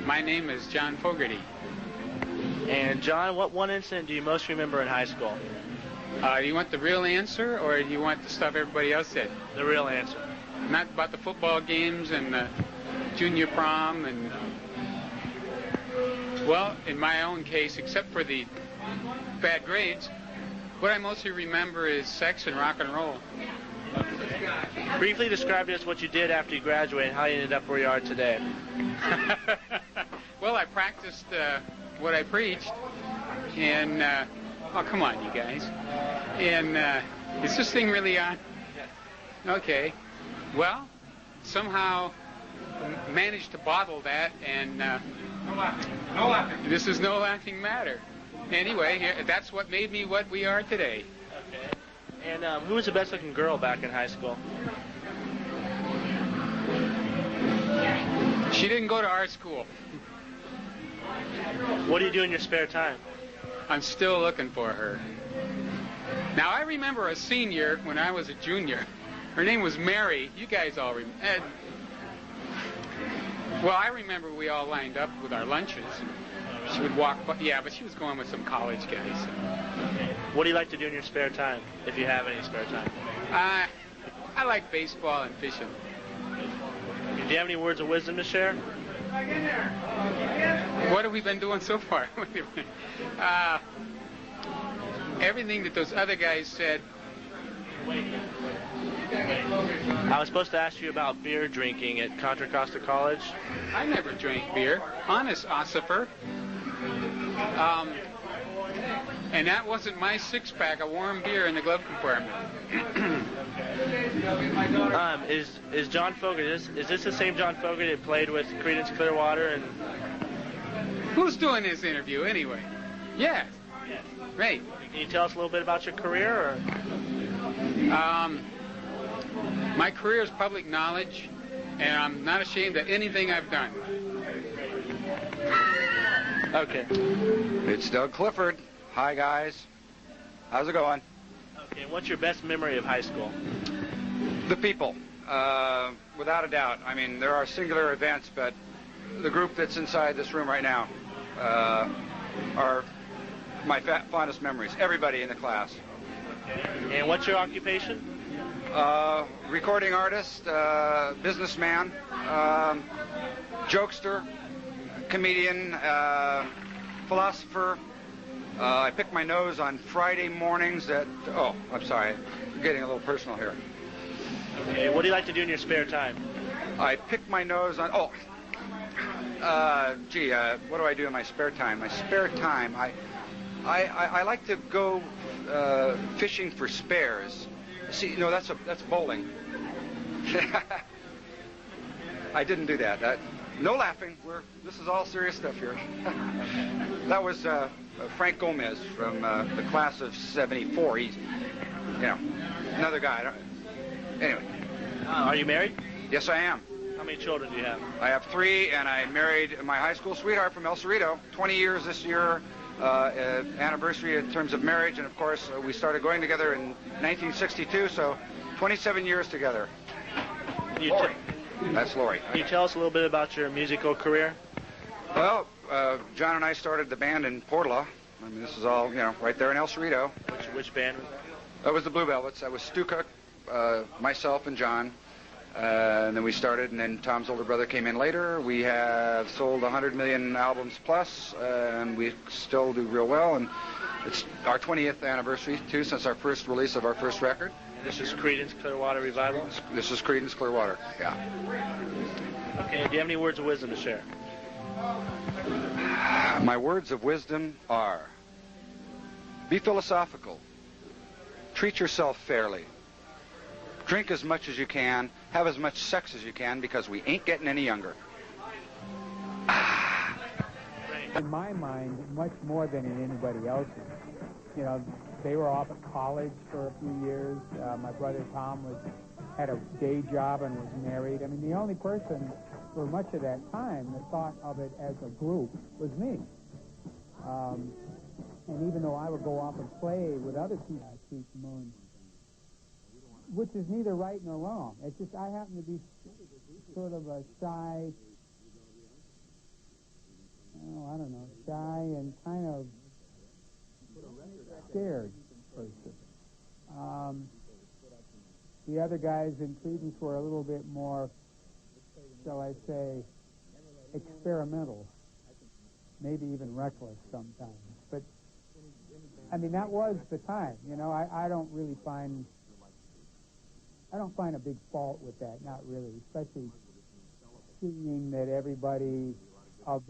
My name is John Fogerty. And John, what one incident do you most remember in high school? Do you want the real answer, or do you want the stuff everybody else said? The real answer. Not about the football games and junior prom and... Well, in my own case, except for the bad grades, what I mostly remember is sex and rock and roll. Briefly describe to us what you did after you graduated and how you ended up where you are today. Well, I practiced what I preached, and oh, come on, you guys. And is this thing really on? Okay. Well, somehow managed to bottle that, and no laughing. This is no laughing matter. Anyway, that's what made me what we are today. Okay. And who was the best-looking girl back in high school? She didn't go to our school. What do you do in your spare time? I'm still looking for her. Now, I remember a senior when I was a junior. Her name was Mary. You guys all remember. Well, I remember we all lined up with our lunches. She would walk, yeah, but she was going with some college guys. What do you like to do in your spare time, if you have any spare time? I like baseball and fishing. Do you have any words of wisdom to share? What have we been doing so far? Everything that those other guys said. I was supposed to ask you about beer drinking at Contra Costa College. I never drank beer. Honest, Ossifer. And that wasn't my six-pack of warm beer in the glove compartment. Is John Fogerty, is this the same John Fogerty that played with Creedence Clearwater? And who's doing this interview anyway? Yes. Great. Can you tell us a little bit about your career? Or? My career is public knowledge, and I'm not ashamed of anything I've done. Okay. It's Doug Clifford. Hi, guys. How's it going? Okay, what's your best memory of high school? The people, without a doubt. I mean, there are singular events, but the group that's inside this room right now are my fondest memories. Everybody in the class. Okay. And what's your occupation? Recording artist, businessman, jokester, comedian, philosopher. I pick my nose on Friday mornings at... Oh, I'm sorry. I'm getting a little personal here. Okay, what do you like to do in your spare time? I pick my nose on... Oh, what do I do in my spare time? My spare time, I like to go fishing for spares. See, no, that's bowling. I didn't do that. No laughing. This is all serious stuff here. That was Frank Gomez from the class of '74. He's, another guy. Anyway. Are you married? Yes, I am. How many children do you have? I have 3, and I married my high school sweetheart from El Cerrito. 20 years this year, anniversary in terms of marriage, and of course we started going together in 1962, so 27 years together. Lori. That's Lori. Can you tell us a little bit about your musical career? Well, John and I started the band in Portola. I mean, this is all, right there in El Cerrito. Which band was that? That was the Blue Velvets. That was Stu Cook, myself, and John. And then we started, and then Tom's older brother came in later. We have sold 100 million albums plus, and we still do real well. And it's our 20th anniversary, too, since our first release of our first record. This is Creedence Clearwater Revival? This is Creedence Clearwater, yeah. Okay, do you have any words of wisdom to share? My words of wisdom are, be philosophical. Treat yourself fairly. Drink as much as you can. Have as much sex as you can, because we ain't getting any younger. In my mind, much more than in anybody else's. They were off at college for a few years. My brother Tom had a day job and was married. I mean, the only person for much of that time that thought of it as a group was me. And even though I would go off and play with other people, which is neither right nor wrong. It's just I happen to be sort of a shy, The other guys in Creedence were a little bit more, shall I say, experimental, maybe even reckless sometimes. But, I mean, that was the time. You know, I don't find a big fault with that, not really, especially seeing that everybody